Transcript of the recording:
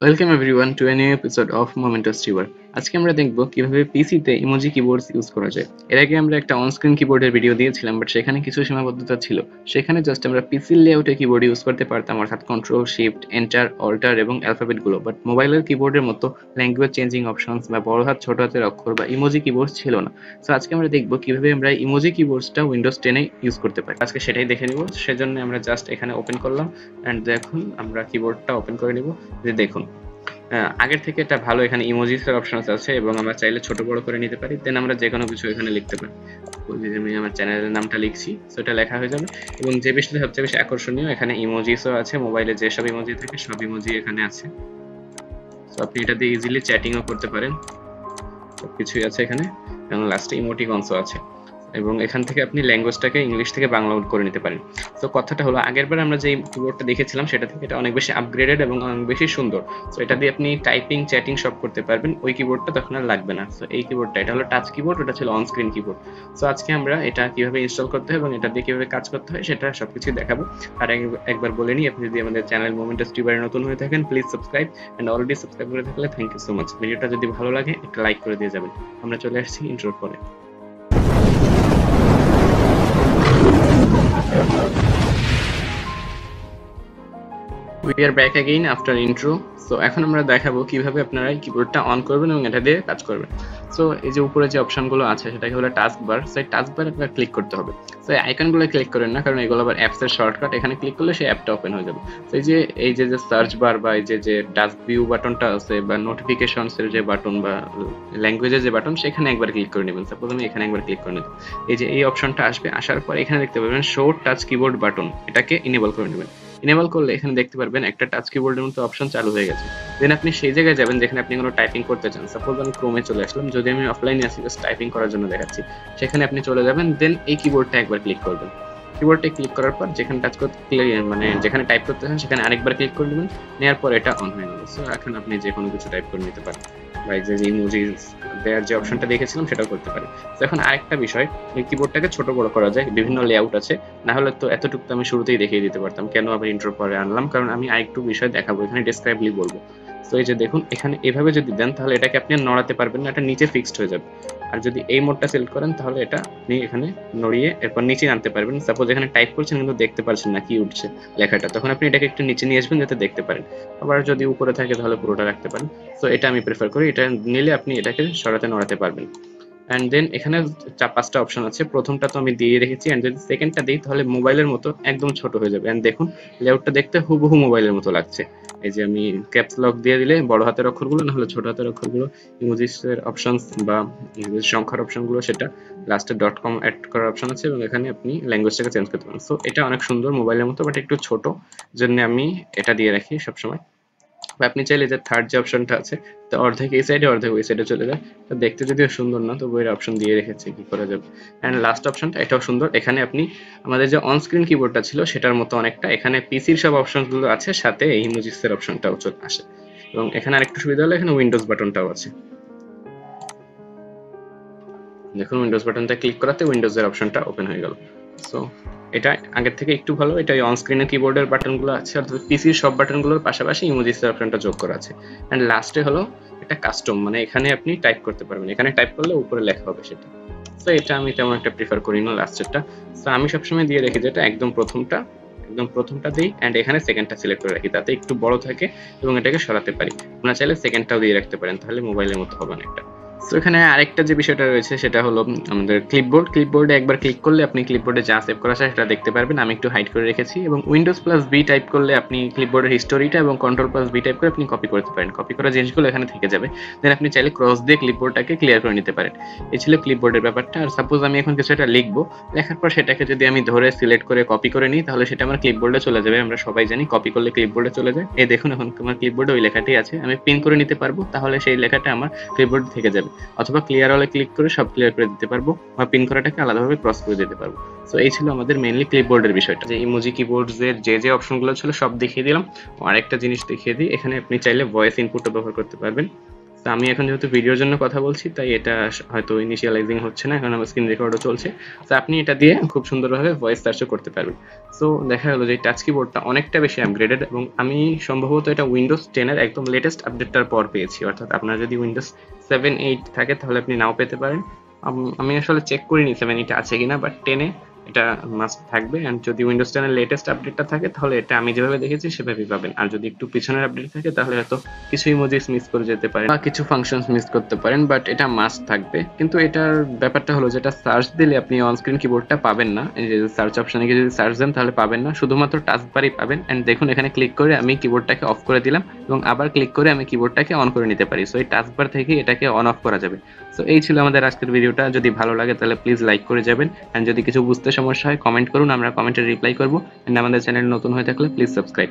Welcome everyone to a new episode of Momentous Tuber. আজকে আমরা দেখব কিভাবে পিসিতে ইমোজি কিবোর্ডস ইউজ করা যায়। এর আগে আমরা একটা অনস্ক্রিন কিবোর্ডের ভিডিও দিয়েছিলাম, বাট সেখানে কিছু সীমাবদ্ধতা ছিল। সেখানে জাস্ট আমরা পিসির লেআউটে কিবোর্ড ইউজ করতে পারতাম, অর্থাৎ কন্ট্রোল শিফট এন্টার অল্টার এবং অ্যালফাবেটগুলো, বাট মোবাইলের কিবোর্ডের মতো ল্যাঙ্গুয়েজ চেঞ্জিং অপশনস বা বড় হাত ছোট হাতের অক্ষর বা ইমোজি কিবোর্ডস ছিল না। সো আজকে আমরা দেখব কিভাবে আমরা ইমোজি কিবোর্ডসটা উইন্ডোজ 10 ইউজ করতে পারি। আজকে সেটাই দেখে নিব। সেজন্য আমরা জাস্ট এখানে ওপেন করলাম অ্যান্ড দেখুন আমরা কিবোর্ডটা ওপেন করে নিব। যে দেখুন আগের থেকে এটা ভালো, এখানে ইমোজিস এর অপশন আছে এবং আমরা চাইলে ছোট বড় করে নিতে পারি। দেন আমরা যে কোনো কিছু এখানে লিখতে পারি। আমি আমার চ্যানেলের নামটা লিখছি, সো এটা লেখা হয়ে যাবে। এবং যে বিষয়টা সবচেয়ে বেশি আকর্ষণীয়, এখানে ইমোজিসও আছে। মোবাইলে যেসব ইমোজি থাকে সব ইমোজি এখানে আছে। সো আপনি এটা দিয়ে ইজিলি চ্যাটিংও করতে পারেন, সবকিছুই আছে এখানে। এবং লাস্টে ইমোটিকনসও আছে। এবং এখান থেকে আপনি ল্যাঙ্গুয়েজটাকে ইংলিশ থেকে বাংলা করে নিতে পারেন। তো কথাটা হলো, আগেরবার আমরা যে কিবোর্ডটা দেখেছিলাম সেটা থেকে এটা অনেক বেশি আপগ্রেডেড এবং অনেক বেশি সুন্দর। তো এটা দিয়ে আপনি টাইপিং চ্যাটিং সব করতে পারবেন। ওই কিবোর্ডটা তখন আর লাগবে না। তো এই কিবোর্ডটা, এটা হলো টাচ কিবোর্ড, ওটা ছিল অন স্ক্রিন কিবোর্ড। সো আজকে আমরা এটা কিভাবে ইনস্টল করতে হয় এবং এটা দিয়ে কিভাবে কাজ করতে হয় সেটা সবকিছু দেখাবো। আর একবার বলে নিই, আপনি যদি আমাদের চ্যানেল মোমেন্টাস টিউবারে নতুন হয়ে থাকেন, please subscribe, and already subscribe করে থাকলে থ্যাংক ইউ সো মাচ। ভিডিওটা যদি ভালো লাগে একটা লাইক করে দিয়ে যাবেন। আমরা চলে আসছি ইন্ট্রোর পরে। We are back again after intro. So এখন আমরা দেখাবো কিভাবে আপনারা এই কিবোর্ডটা অন করবেন এবং এটা দিয়ে কাজ করবেন। সো এই যে উপরে যে অপশনগুলো আছে সেটাকে হলো টাস্ক বার। সো এই টাস্ক বারে আপনারা ক্লিক করতে হবে। সো এই আইকনগুলো ক্লিক করেন না, কারণ এগুলো আবার অ্যাপস এর শর্টকাট। এখানে ক্লিক করলে সেই অ্যাপটা ওপেন হয়ে যাবে। সো এই যে সার্চ বার বা এই যে টাস্ক ভিউ বাটনটা আছে বা নোটিফিকেশনস এর যে বাটন বা ল্যাঙ্গুয়েজের যে বাটন, সেখানে একবার ক্লিক করে নেবেন। সাপোজ আমি এখানে একবার ক্লিক করে নেব। এই যে এই অপশনটা আসবে, আসার পর এখানে দেখতে পাবেন শো টাচ কিবোর্ড বাটন, এটাকে ইনেবল করে নেবেন। ইনেবল করলে এখানে দেখতে পারবেন একটা টাচ কিবোর্ডের মতো অপশন চালু হয়ে গেছে। দেন আপনি সেই জায়গায় যাবেন যেখানে আপনি কোনো টাইপিং করতে চান। সাপোজ আমি ক্রোমে চলে আসলাম, যদি আমি অফলাইনে আসি জাস্ট টাইপিং করার জন্য দেখাচ্ছি, সেখানে আপনি চলে যাবেন। দেন এই কিবোর্ডটা একবার ক্লিক করবেন। কিবোর্ডে ক্লিক করার পর যেখানে টাচ করতে মানে যেখানে টাইপ করতে চান সেখানে আরেকবার ক্লিক করে নেবেন। নেওয়ার পর এটা অন হয়ে গেল। সো এখন আপনি যে কোনো কিছু টাইপ করে নিতে পারেন বা এই যে ইমোজিস দেওয়ার যে অপশনটা দেখেছিলাম সেটাও করতে পারেন। তো এখন আরেকটা বিষয়, এই কিবোর্ডটাকে ছোট বড় করা যায়, বিভিন্ন লেআউট আছে। না হলে তো এতটুকু তো আমি শুরুতেই দেখিয়ে দিতে পারতাম, কেন আবার ইন্ট্রো পরে আনলাম, কারণ আমি আরেকটু বিষয় দেখাবো, এখানে ডেসক্রাইবলি বলবো। তো এই যে দেখুন, এখানে এভাবে যদি দেন তাহলে এটাকে আপনি আর নড়াতে পারবেন না, এটা নিচে ফিক্সড হয়ে যাবে। আর যদি এই মোডটা সিলেক্ট করেন তাহলে এটা আপনি এখানে নড়িয়ে এরপর নিচে আনতে পারবেন। সাপোজ এখানে টাইপ করছেন কিন্তু দেখতে পারছেন না কি উঠছে লেখাটা, তখন আপনি এটাকে একটু নিচে নিয়ে আসবেন যাতে দেখতে পারেন। আবার যদি উপরে থাকে তাহলে পুরোটা রাখতে পারেন। তো এটা আমি প্রেফার করি, এটা নিলে আপনি এটাকে সরাতে নড়াতে পারবেন। অ্যান্ড দেন এখানে 5টা অপশন আছে। প্রথমটা তো আমি দিয়ে রেখেছি, অ্যান্ড যদি সেকেন্ডটা দিই তাহলে মোবাইলের মতো একদম ছোট হয়ে যাবে। অ্যান্ড দেখুন লেআউটটা দেখতে হুবহু মোবাইলের মতো লাগছে। এই যে আমি ক্যাপস লক দিয়ে দিলে বড় হাতের অক্ষরগুলো, না হলে ছোট হাতের অক্ষরগুলো, ইমোজিসের অপশনস বা সংখ্যার অপশনগুলো, সেটা লাস্টে .com অ্যাড করার অপশন আছে এবং এখানে আপনি ল্যাঙ্গুয়েজটাকে চেঞ্জ করতে পারেন। সো এটা অনেক সুন্দর, মোবাইলের মতো, বাট একটু ছোট, জন্য আমি এটা দিয়ে রাখি সবসময়। বা আপনি চাইলে যে থার্ড যে অপশনটা আছে, তো অর্ধেক এই সাইডে অর্ধেক ওই সাইডে চলে যায়, তো দেখতে যদিও সুন্দর না, তবু এর অপশন দিয়ে রেখেছি, কি করা যাবে। অ্যান্ড লাস্ট অপশনটা এটাও সুন্দর, এখানে আপনি আমাদের যে অন স্ক্রিন কিবোর্ডটা ছিল সেটার মতো অনেকটা, এখানে পিসির সব অপশনগুলো আছে, সাথে এই ইমোজিসের অপশনটাও চলে আসে। এবং এখানে আরেকটু সুবিধা হলো এখানে উইন্ডোজ বাটনটাও আছে। দেখুন উইন্ডোজ বাটনটা ক্লিক করাতে উইন্ডোজের অপশনটা ওপেন হয়ে গেল। সো এটা আগের থেকে একটু ভালো। এটা অন স্ক্রিনে কিবোর্ডের বাটনগুলো আছে, অর্থাৎ পিসির সব বাটনগুলোর পাশাপাশি ইমোজিসের অপশনটা যোগ করা আছে। অ্যান্ড লাস্টে হলো এটা কাস্টম, মানে এখানে আপনি টাইপ করতে পারবেন, এখানে টাইপ করলে উপরে লেখা হবে সেটা। সো এটা আমি তেমন একটা প্রিফার করি না লাস্টেরটা। সো আমি সবসময় দিয়ে রেখি যেটা একদম প্রথমটা দিই, অ্যান্ড এখানে সেকেন্ডটা সিলেক্ট করে রাখি, তাতে একটু বড় থাকে এবং এটাকে সরাতে পারি। আপনারা চাইলে সেকেন্ডটাও দিয়ে রাখতে পারেন, তাহলে মোবাইলের মতো হবে অনেকটা। সো এখানে আরেকটা যে বিষয়টা রয়েছে সেটা হলো আমাদের ক্লিপবোর্ডে একবার ক্লিক করলে আপনি ক্লিপবোর্ডে যা সেভ করা আছে সেটা দেখতে পারবেন। আমি একটু হাইড করে রেখেছি। এবং উইন্ডোজ প্লাস বি টাইপ করলে আপনি ক্লিপবোর্ডের হিস্টোরিটা এবং কন্ট্রোল প্লাস বি টাইপ করে আপনি কপি করতে পারেন, কপি করা জিনিসগুলো এখানে থেকে যাবে। দেন আপনি চাইলে ক্রস দিয়ে ক্লিপবোর্ডটাকে ক্লিয়ার করে নিতে পারেন। এই ছিল ক্লিপবোর্ডের ব্যাপারটা। আর সাপোজ আমি এখন কিছু একটা লিখবো, লেখার পর সেটাকে যদি আমি ধরে সিলেক্ট করে কপি করে নিই তাহলে সেটা আমার ক্লিপবোর্ডে চলে যাবে। আমরা সবাই জানি কপি করলে ক্লিপবোর্ডে চলে যায়। এই দেখুন এখন আমার ক্লিপবোর্ডে ওই লেখাটি আছে, আমি পিন করে নিতে পারবো, তাহলে সেই লেখাটা আমার ক্লিপবোর্ডে থেকে যাবে। অথবা ক্লিয়ার হলে ক্লিক করে সব ক্লিয়ার করে দিতে পারবো, বা পিন করাটাকে আলাদাভাবে ক্রস করে দিতে পারবো। সো এই ছিল আমাদের মেইনলি ক্লিপবোর্ডের বিষয়টা। যে ইমোজি কিবোর্ডের যে অপশনগুলো ছিল সব দেখিয়ে দিলাম। আরেকটা জিনিস দেখিয়ে দিই, এখানে আপনি চাইলে ভয়েস ইনপুটও ব্যবহার করতে পারবেন। তো আমি এখন যেহেতু ভিডিওর জন্য কথা বলছি তাই এটা হয়তো ইনিশিয়ালাইজিং হচ্ছে না, এখন আমার স্ক্রিন রেকর্ডও চলছে। তো আপনি এটা দিয়ে খুব সুন্দরভাবে ভয়েস সার্চও করতে পারবেন। সো দেখা গেলো যে টাচ কিবোর্ডটা অনেকটা বেশি আপগ্রেডেড, এবং আমি সম্ভবত এটা উইন্ডোজ 10 এর একদম লেটেস্ট আপডেটটার পর পেয়েছি। অর্থাৎ আপনার যদি উইন্ডোজ 7-8 থাকে তাহলে আপনি নাও পেতে পারেন। আমি আসলে চেক করিনি 7-8 আছে কিনা, বাট 10 এ এটা মাস্ট থাকবে। এন্ড যদি উইন্ডোজ 10 এর লেটেস্ট আপডেটটা থাকে তাহলে এটা আমি যেভাবে দেখেছি সেভাবেই পাবেন। আর যদি একটু পিছনের আপডেট থাকে তাহলে হয়তো কিছু ইমোজিস মিস করে যেতে পারেন বা কিছু ফাংশনস মিস করতে পারেন, বাট এটা মাস্ট থাকবে। কিন্তু এটার ব্যাপারটা হলো যেটা সার্চ দিলে আপনি অন স্ক্রিন কিবোর্ডটা পাবেন না। এই যে সার্চ অপশনে গিয়ে যদি সার্চ দেন তাহলে পাবেন না, শুধুমাত্র টাচ বারই পাবেন। এন্ড দেখুন এখানে ক্লিক করে আমি কিবোর্ডটাকে অফ করে দিলাম এবং আবার ক্লিক করে আমি কিবোর্ডটাকে অন করে নিতে পারি। সো এই টাচ বার থেকে এটাকে অন অফ করা যাবে। সো এই ছিল আমাদের আজকের ভিডিওটা। যদি ভালো লাগে তাহলে প্লিজ লাইক করে যাবেন, এন্ড যদি কিছু বুঝতে সমস্যা হয় কমেন্ট করুন, আমরা কমেন্টে রিপ্লাই করবো। এন্ড আমাদের চ্যানেল নতুন হয়ে থাকলে প্লিজ সাবস্ক্রাইব।